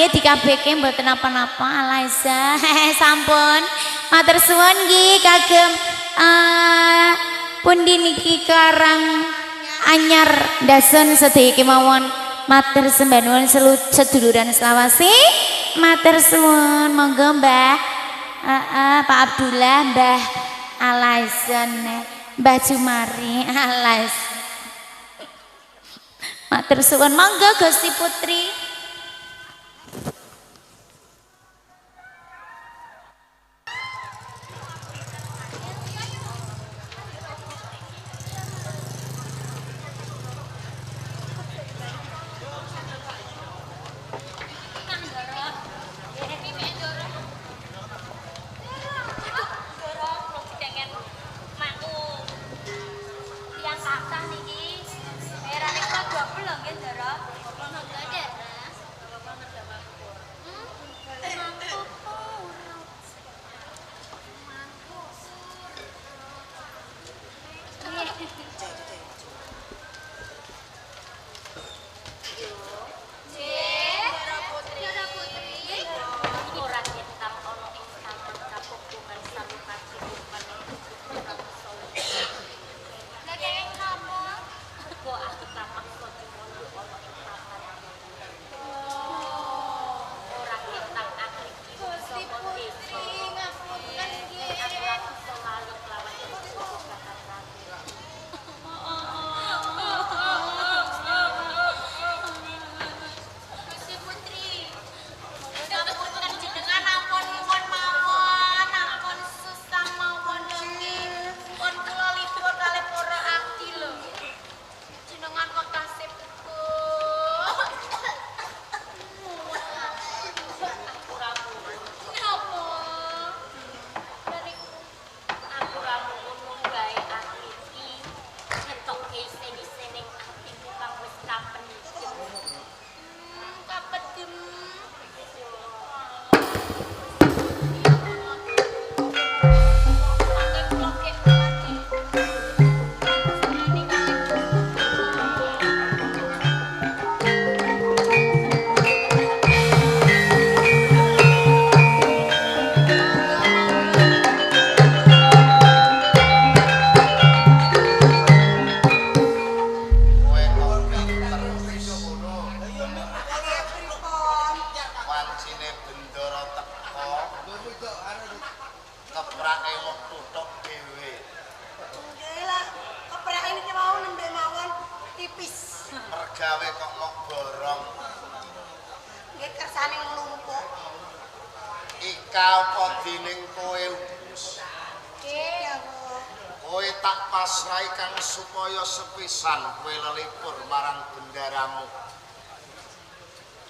nggih dikabehke mboten napa-napa Alaiza. Sampun. Matur suwun nggih kagem pundi niki karang anyar dasun sedaya kemawon. Matur sembah nuwun seduluran selawase. Matur suwun monggo Mbah. Pak Abdullah, Mbah Alaizan, Mbah Jumari, Alaiz. Matur suwun monggo Gusti Putri.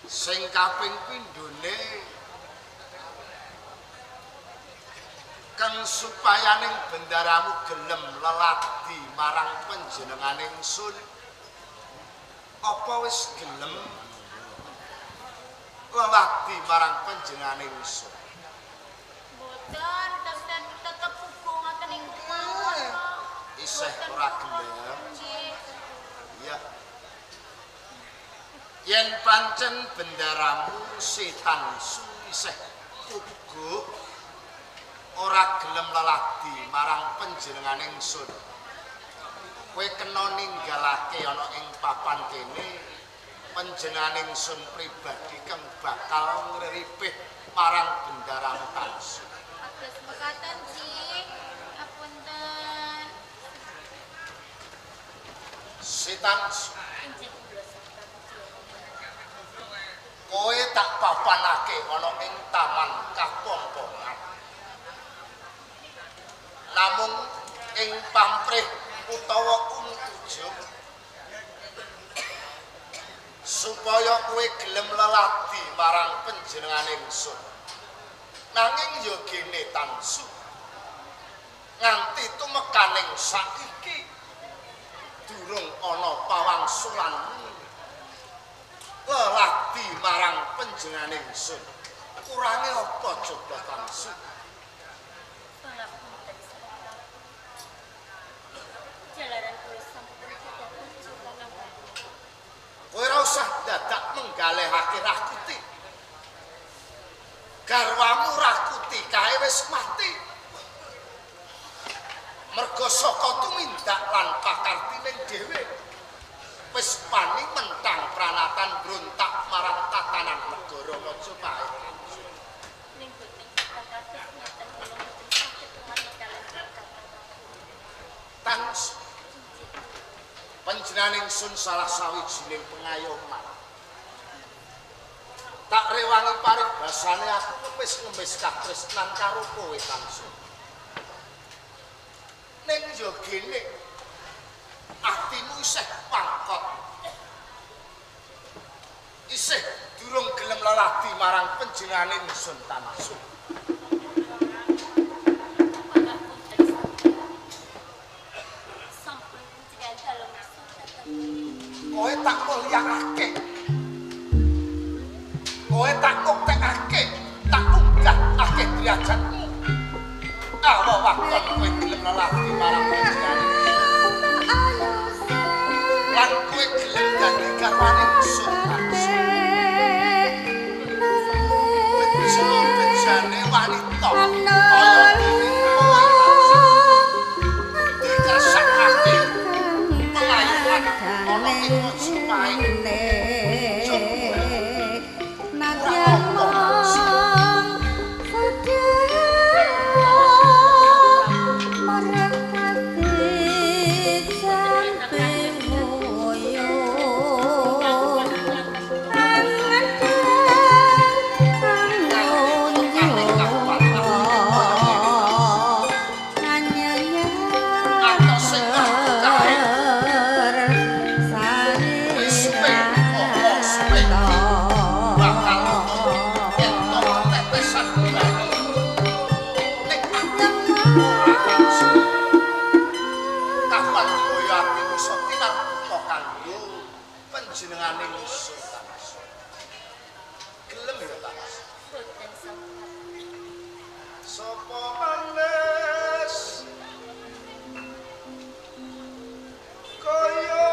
Sing kaping pindhone kang supayaning bendaramu gelem leladi marang panjenengan ingsun apa wis gelem leladi marang panjenengan ingsun mboten tetep uga ngoten ing kemawon isih ora gelem iya yen pancen bendaramu setan isih uga ora gelem leladi marang panjenengan ingsun kowe kena ninggalake ana ing papan kene panjenengan ingsun pribadi kang bakal ngripih marang bendaramu tansu atus mekaten sih apunten setan kowe tak papanake ana ing taman kapompongan namung ing pamrih utawa ujug supaya kowe gelem leladi marang panjenengan ingsun nanging yo gene tansu nganti tumekaning saiki durung ana pawangsulan leladi marang panjenengan ingsun kurange apa coba tansu jalaran kuwi sampun tidak tujuan kowe ora usah dadak menggalehake rakuti garwamu Rakuti kae wis mati. Merga saka tumindak lan pakartining dhewe wis pani mentang pranatan brontak marang tatanan negara Majapahit. Ning boten kakathah ngeten kula boten saged ngani kalian kata. Tans panjenengan ingsun salah sawijining pengayoman. Tak rewangi paribasane aku ngemis-ngemis katresnan karo kowe Tansun. Ning yo gene atimu isih pangkot. Isih durung gelem lelati marang panjenengan ingsun Tansun. Sampun panjenengan dalem sadatan. Kowe tak mulyakake. Kowe tak nguktekake, tak unggah ake derajatmu. Awa wakton kowe gelem lelati marang panjenengan. Lan kowe gelem dadi garwane ingsun Tansun. Bejane wanita kaya dene kowe Tansun. Dikersakake pengayuan ana ing Majapahit. Panjenengan ingsun Tansun. Gelem ya Tansun. Boten sampun. Sapa manes kaya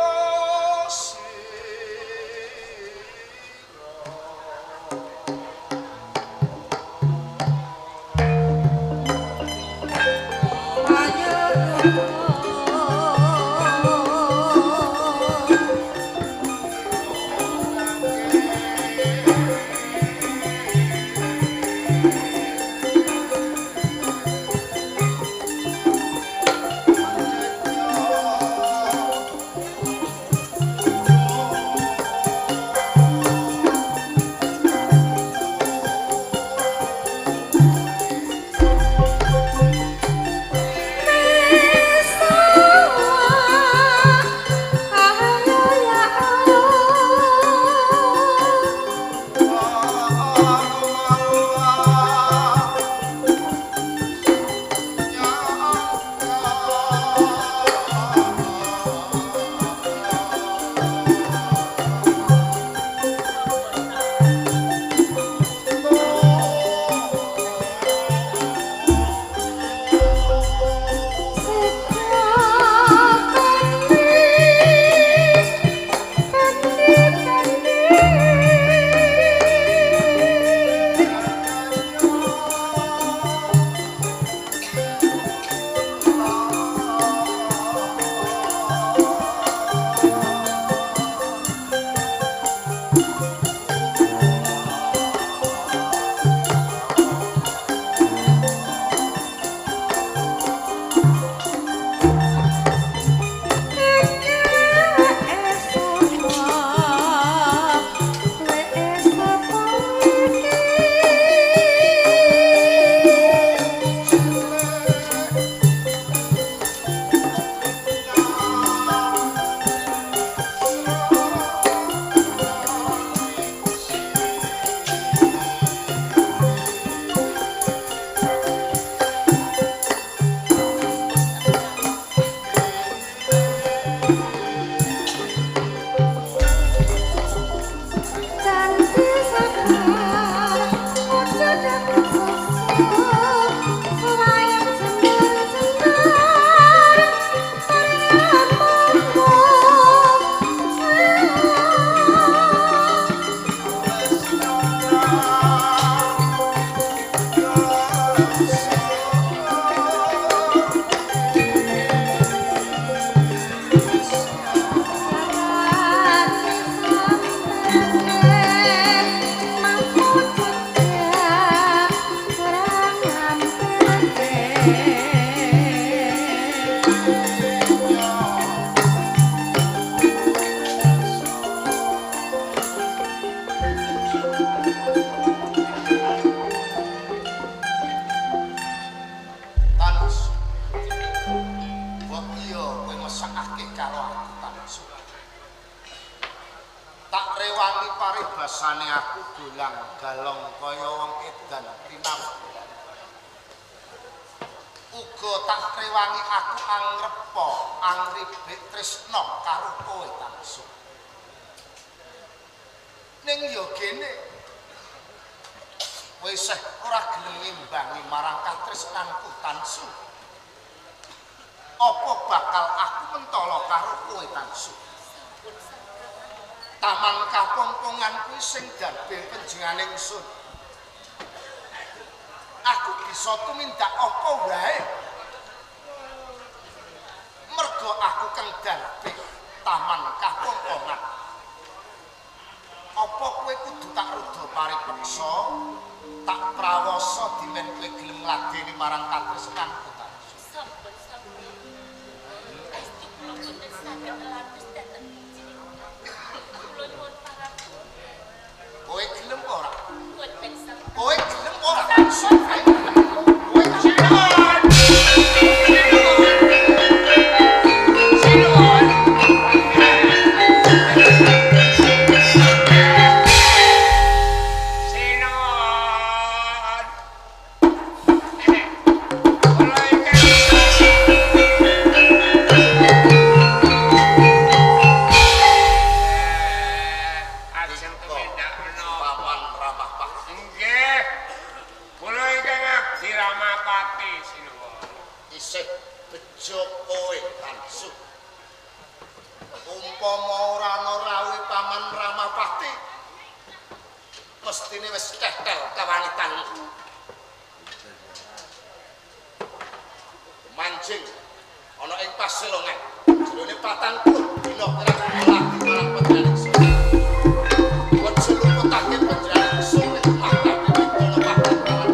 rewangi paribasane aku dolang galong kaya wong edan tinampi. Uga tak rewangi aku angrepa angribik tresna karo kowe Tansu. Ning yo gene kowe isih ora gelem ngimbangi marang katresnanku Tansu. Apa bakal aku mentala karo kowe Tansu? Taman kapongpongan kuwi sing dadi panjenenganing ingsun. Aku bisa tumindak apa wae. Mergo aku kang dadi taman kapongpongan. Apa kowe kudu tak rada paripeksa, tak prawasa dimen kowe gelem ngladeni marang katresnanku Tansu. Sampun sampun. Estu kula boten saged lados dhateng kula nyuwun parampun. Kowe gelem ora? Boten sampun. Kowe gelem ora? Kowe gelem? Isih bejo kowe Tansu. Umpama ora ana rawuh Paman Ramapati, mestine wis tetel kawanitanmu. Mancing ana ing Pasilongan, jerone 40 dina ora lagi marang panjenengan ingsun. Ojo luputake panjenengan ingsun nek matahe dina papat kawan.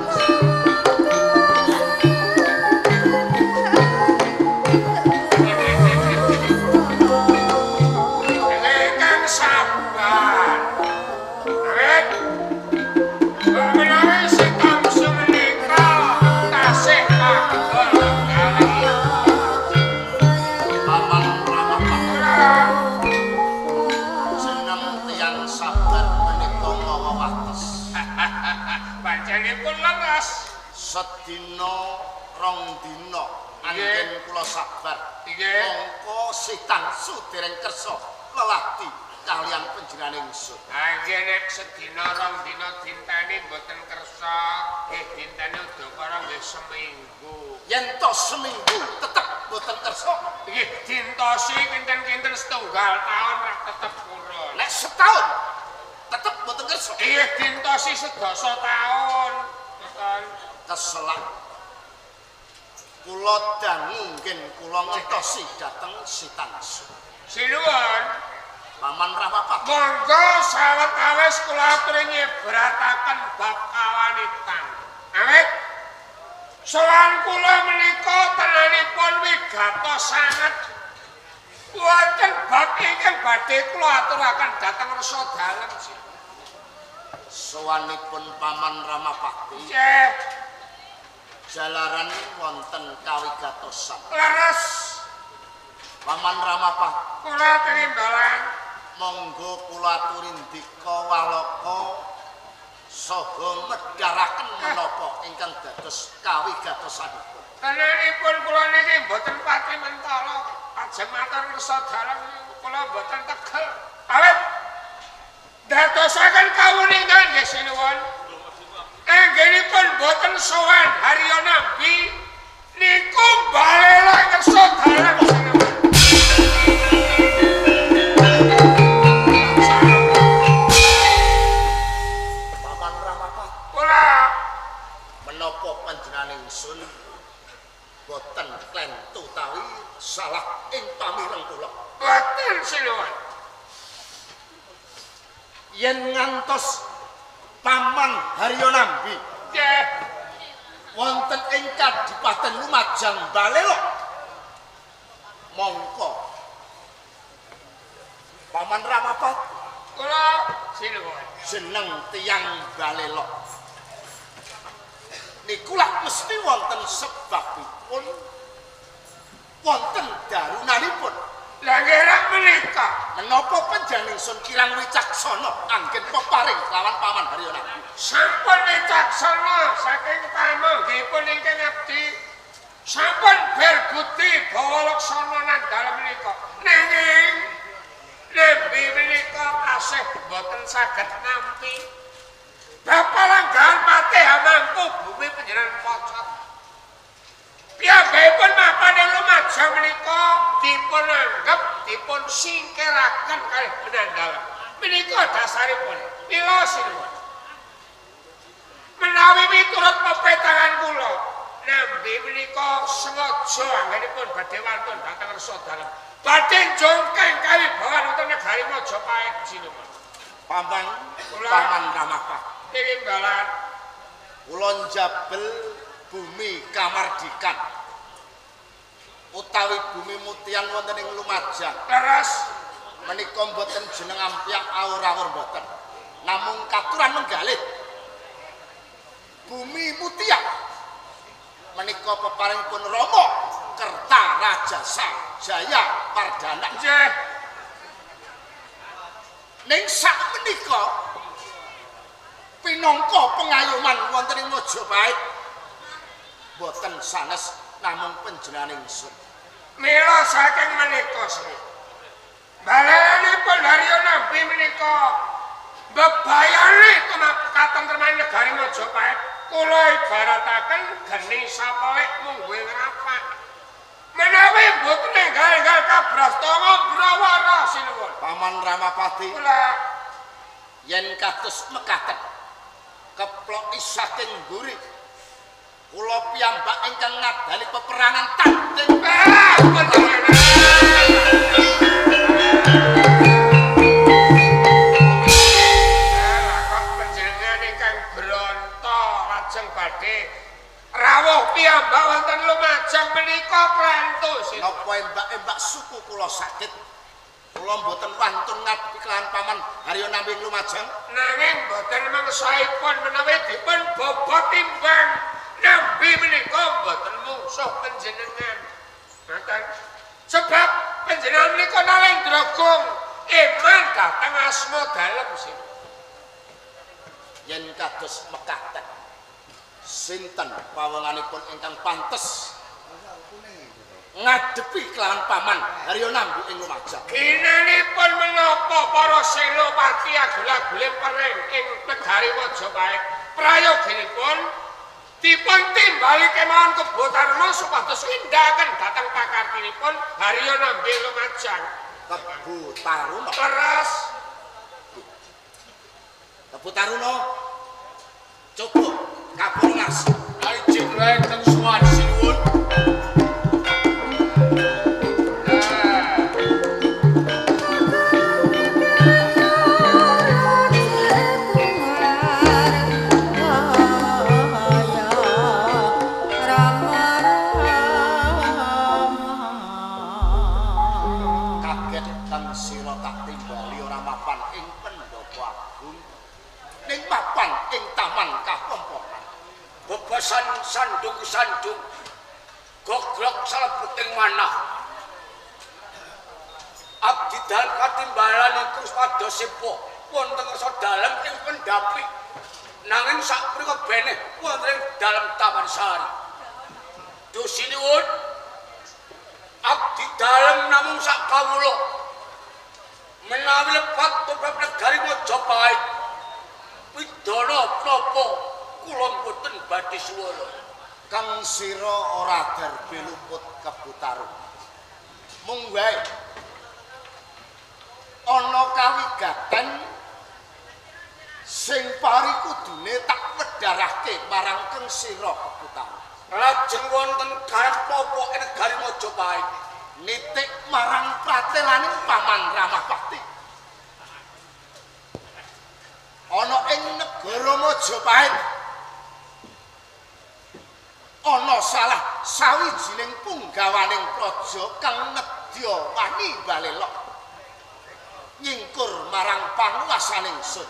Sedina rong dina anggen kula sabar. Mongko si Tansu dereng kersa lelati kaliyan panjenengan ingsun. Anggen nek sedina rong dina dinteni mboten kersa, nggih dinteni udakara nggih seminggu. Yen to seminggu tetep mboten kersa. Nggih dintosi kinten-kinten setunggal taun ra tetep purun. Nek setahun tetep mboten kersa. Nggih dintosi sedasa taun. Ngoten. Keselak kula dangu nggih kula ngertosi dhateng si Tansu. Sinuwun Paman Ramapati. monggo sawetawis kula aturi nyebrataken bab kawanitan. Awit sowan kula menika tenanipun wigatos sanget. Wonten bab ingkang badhe kula aturaken dhateng resa dalem. Sowanipun Paman Ramapati. Nggih. Jalaran wonten kawigatosan. Leres Paman Ramapati. kula tinimbalan Monggo kula aturi ndika waloka saha medharaken menapa ingkang dados kawigatosanipun. tenanipun kula niki mboten pati mentala ajeng matur resa dalem kula mboten tegel. Awit dadosaken kawuningan nggih sinuwun. Anggenipun boten sowan Haryo Nabi niku balela kersa dalem sinuwun. Paman Ramapati, Kula menapa panjenengan ingsun boten klentu tawi salah ing pamireng kula. boten sinuwun. Yen ngantos Paman Haryo Nambi Nggih. wonten ing Kadipaten Lumajang Balela, mongko Paman Ramapati Kula sinuwun. jeneng tiyang Balela niku lak mesti wonten sebabipun, wonten darunanipun. Lah ngerak menika menapa panjenengan kirang wicaksana anggen peparing lawan Paman Haryana? sampun wicaksana saking pamanggipun ingkang abdi. Sampun berguti bawa laksana nandhal menika. Nanging nembe menika tasih boten saged nampi. Bapak langgahan patih amangku bumi panjenengan pocot. Piyambakipun mapan ing Lumajang menika dipun anggep dipun singkiraken kalih penandhal. Menika dasaripun. Mila sinuwun. Menawi miturut pepetangan kula, nembe menika sengaja anggenipun badhe wantun dhateng Resa Dalem. Badhe jongkeng kawibawan wonten negari Majapahit sinuwun. Paman Kula- Ramapati. Timbalan Kula njabel bumi kamardikan utawi bumi mutian wonten ing Lumajang. leres Menika mboten jeneng ampyak awur-awur mboten. Namung katuran menggalih. Bumi mutian menika peparingipun Rama Kertarajasa Jaya Pardana. nggih. Ning sak menika pinangka pengayuman wonten ing Majapahit boten sanes namung panjenengan ingsun. Mila saking menika sri. Balanipun Haryana Nambi menika bebayani katentreman negari Majapahit. Kula ibarataken geni sapelek mungguing rapat. Menawi mboten enggal-enggal kabrastama brawara sinuwun. Paman Ramapati Kula yen kados mekaten keploki saking mburi kula piyambak ingkang ngadani peperangan tanding kok panjenengan ingkang bronto lajeng badhe rawuh piyambak wonten Lumajang menika klantu sinuwun. napa embak-embak suku kula sakit kula mboten wantun ngabdi kelawan Paman Haryana Nambi Lumajang. Nanging boten mangsaipun menawi dipun bobot timbang Nambi menika boten mungsuh panjenengan. Ngoten. Sebab panjenengan menika Nalendragung iman dhateng asma dalem sih. Yen kados mekaten sinten pawenganipun ingkang pantes ngadepi kelawan Paman Haryana Nambi ing Lumajang. Ginanipun menapa para senopati agul-aguling pereng ing negari Majapahit prayoginipun dipun timbali kemawon Kebotarma supados indhahaken dhateng pakartinipun Haryana Nambi Lumajang. Kebu Taruna. Leres Kebu Taruna. Coba Kapolres. Ajeng wae teng suwan sinuwun. Kaget kang sira tak timbali ora mapan ing pendopo agung ning mapan ing taman kapompokan. Bebasan sandung-sandung goglok salebeting manah. Abdi dalem katimbalan iku pados sepo wonten Resa Dalem ing pendapi. Nanging saprika beneh wonten ing dalem Taman Sari. Dusinuwun abdi dalem namung sak kawula menawi lepat tumrap negari Majapahit pidana napa kula mboten badhe swara. Kang sira ora derbe luput Kebu Taruna. Mung wae ana kawigaten sing pari kudune tak wedharake marang kang sira Kebu Taruna. Lajeng wonten garap napa ing negari Majapahit Nitik marang pratelaning Paman Ramapati. Ana ing negara Majapahit ana salah sawijining punggawaning praja kang nedya wani balelok nyingkur marang panguwasaning ingsun.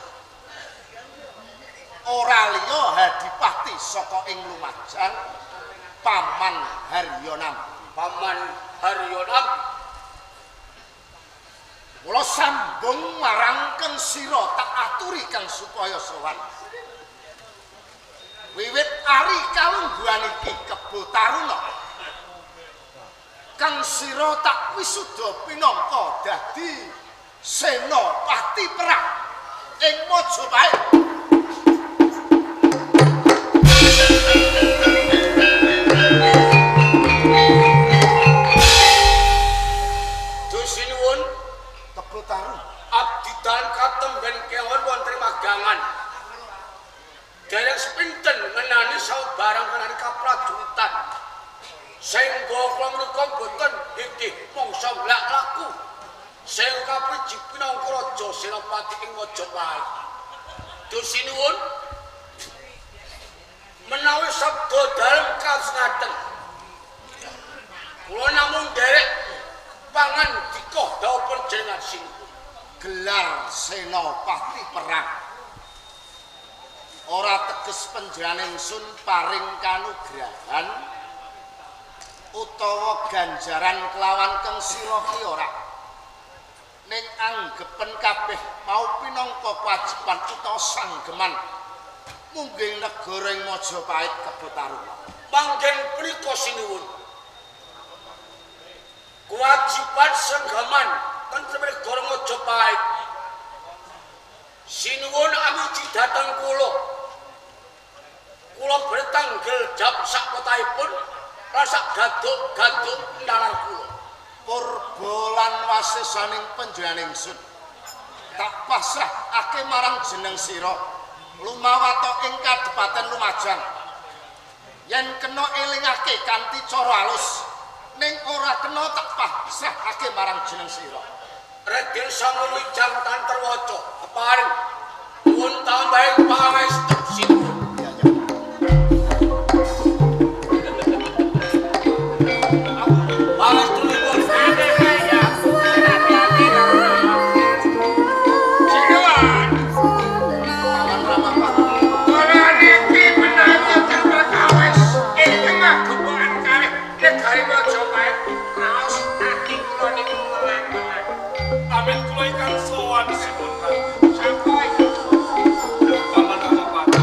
Ora liya Hadipati saka ing Lumajang Paman Haryana Nambi. Paman Haryana Mula sambung marang Kang Sira tak aturi Kang supaya sowan. Wiwit ari kalungguhan iki Kebo Taruna. Kang Sira tak wisuda pinangka dadi senopati perang ing Majapahit. Dusi nuwun Kebo Taruna. abdi dalem katemben kewon wonten magangan. Dereng sepinten ngenani saubarang ngenani kaprajuritan. Sehingga kula menika boten inggih mangsa lak laku. Sing kapriji pinangka raja senopati ing Majapahit. Dusi nuwun menawi sabda dalem kasengaten. Kula namung derek pangandika dawuh panjenengan sinuwun. Gelar senopati perang ora teges panjenengan ingsun paring kanugrahan utawa ganjaran kelawan Kang Sira ki ora ning anggepen kabeh mau pinangka kewajiban utawa sanggeman mungging negara ing Majapahit Kebo Taruna. Panggen punika sinuwun kewajiban sanggaman tentang negara Majapahit sinuwun amuji dhateng kula bertanggel jab sak potahipun lan sak gaduk-gaduk ndalar kula Purba lan wasesaning panjenengan ingsun tak pasrahake marang jeneng sira lumawata ing Kadipaten Lumajang yen kena elingake kanthi cara halus ning ora kena tak pasrahake marang jeneng sira. Raden Samuwijang tan terwaca keparing nuwun tambahing pangestu sinuwun. Pangestunipun Paman Ramapati Kula niki menawi perkawis ing tengah gumpulan kalih negari Majapahit raos ati kula niku ngelangan. Amin kula ingkang sowan sinuwun Prabu. Sampun Paman Ramapati.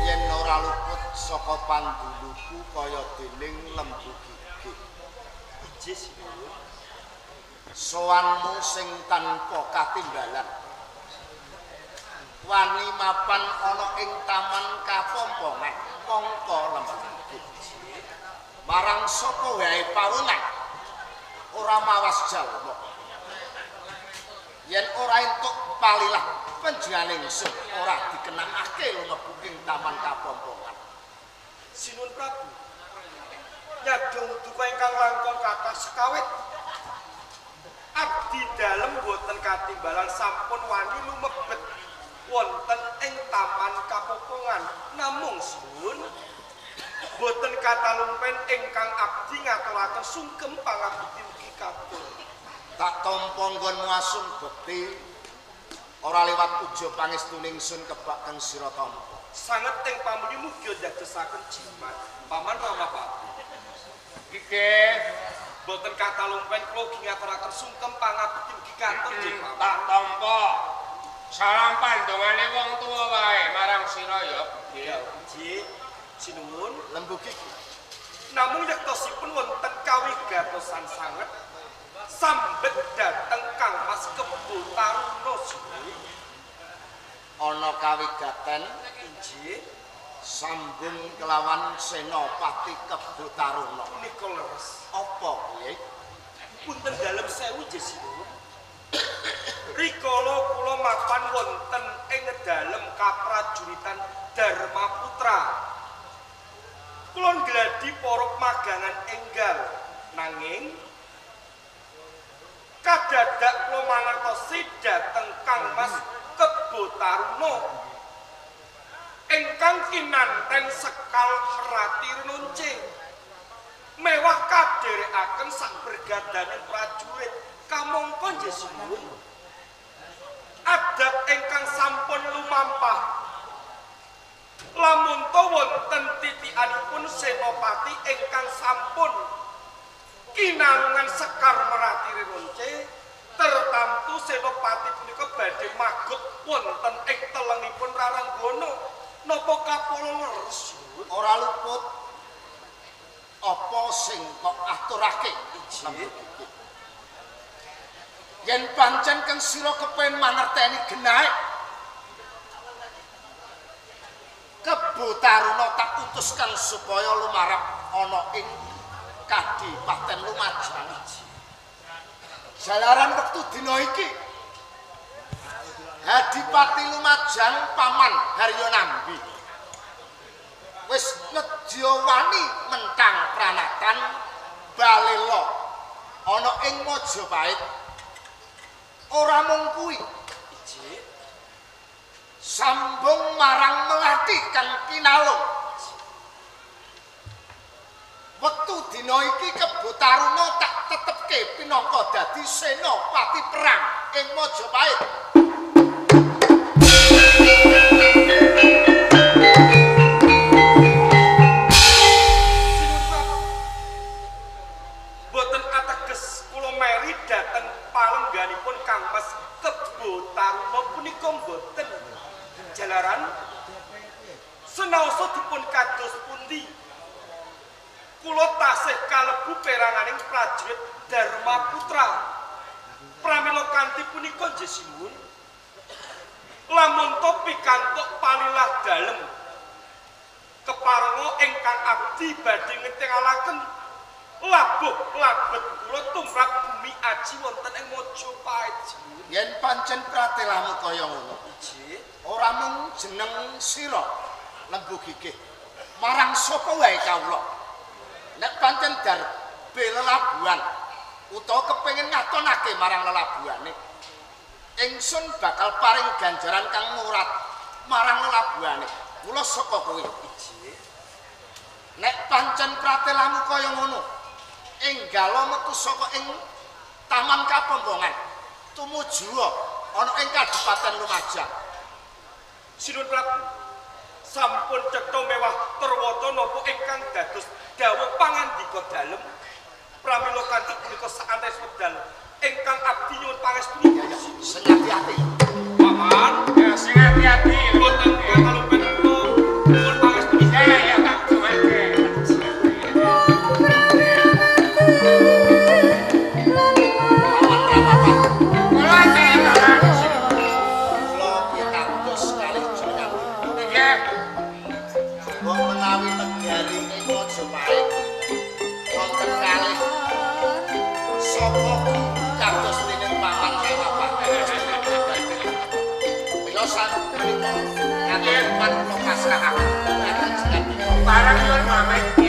yen ora luput saka panduluku kaya dening lembu gigih. Iji sinuwun. Sowanmu sing tanpa katimbalan wani mapan ana ing taman kapompongan mongko lembut marang sapa wae pawulan ora mawas jalma yen ora entuk palilah panjenengan ingsun ora dikenakake mlebu ing taman kapompongan. Sinuwun Prabu. Nyadong duka ingkang langkung kathah sekawit. Abdi dalem boten katimbalan sampun wani lumebet wonten ing taman Kapopongan. Namung sinuwun boten katalumpen ingkang abdi ngaturaken sungkem pangabekti mugi katur. Tak tampa nggonmu asung bekti ora liwat uja pangestuning ingsun kebak Kang Sira tampa. Sanget ing pamuli mugi dadosaken jimat Paman Ramapati. nggih Boten katalumpen kula ugi ngaturaken sungkem pangabekti mugi katur nggih Paman. tak tampa salam pandongane wong tuwa wae marang sira ya Ya uji sinuwun Lembu gigih namung yektosipun wonten kawigatosan sanget sambet dhateng Kang Mas Kebo Taruna sinuwun. ana kawigaten Injih sambung kelawan Senopati Kebo Taruna. menika leres. Apa kuwi? Punten dalem sewu nggih sinuwun. Rikala kula mapan wonten ing dalem kaprajuritan Darmaputra. Kula ngladi para magangan enggal nanging kadadak kula mangertosi dhateng Kang Mas Kebo Taruna ingkang kinanten sekal merati runcing mewah kaderekaken sak bergadaning prajurit kamangka nggih sinuwun adab ingkang sampun lumampah Lamun to wonten titikanipun senopati ingkang sampun kinangan Sekar Merati Ronce, tertamtu senopati punika badhe magut wonten ing telengipun Raranggono. Napa kapala leres? Ora luput apa sing kok aturake yen pancen kang sira kepen mangerteni genahe Kebo Taruna tak utuskan supaya lumarap ana ing Kadipaten Lumajang. Jalaran wektu dina iki Adipati Lumajang Paman Haryonambi wis nedya wani mentang pranatan balela ana ing Majapahit. Ora mung kuwi, sambung marang Melati kang kinalung. Wektu dina iki Kebo Taruna tak tetepke pinangka dadi senopati perang ing Majapahit. Boten ateges kula meri dhateng palengganipun Kangmas Kebo Taruna punika boten. Jalaran senaosa dipun kados pundi kula tasih kalebu peranganing prajurit Dharma Putra. Pramila kanthi punika nggih sinuwun, lamun to pikantuk palilah dalem keparenga ingkang abdi badhe ngetengalaken labuh labet kula tumrap bumi aji wonten ing Majapahit. Yen pancen pratelahmu kaya ngono, ora mung jeneng sira lembu gigih marang sapa wae kawula. Nek pancen darbe lelabuhan utawa kepengin ngatonake marang lelabuhane, ingsun bakal paring ganjaran kang murat marang lelabuhane. Mula saka kowe. Nek pancen pratelahmu kaya ngono, enggalo metu saka ing Taman Kapombongan tumuju ana ing Kadipaten Lumajang. Sinuwun Prabu, sampun cetha mewah terwata napa ingkang dados dawuh pangandika dalem. Pramila kanthi punika saantes wedal ingkang abdi nyuwun pangestuni. Sing ati-ati. Paman, ya sing hati-hati. Boten katalumpen kula nyuwun pangestuni. Ya tak duweke. Kula jenengan Kula pitados kalih jenengan. ya Wong menawi negari ing Majapahit wonten kalih sapa kados dene Paman Kawapa. Mila sampun menika kanthi pan kula pasrahaken. barang nyuwun pamit.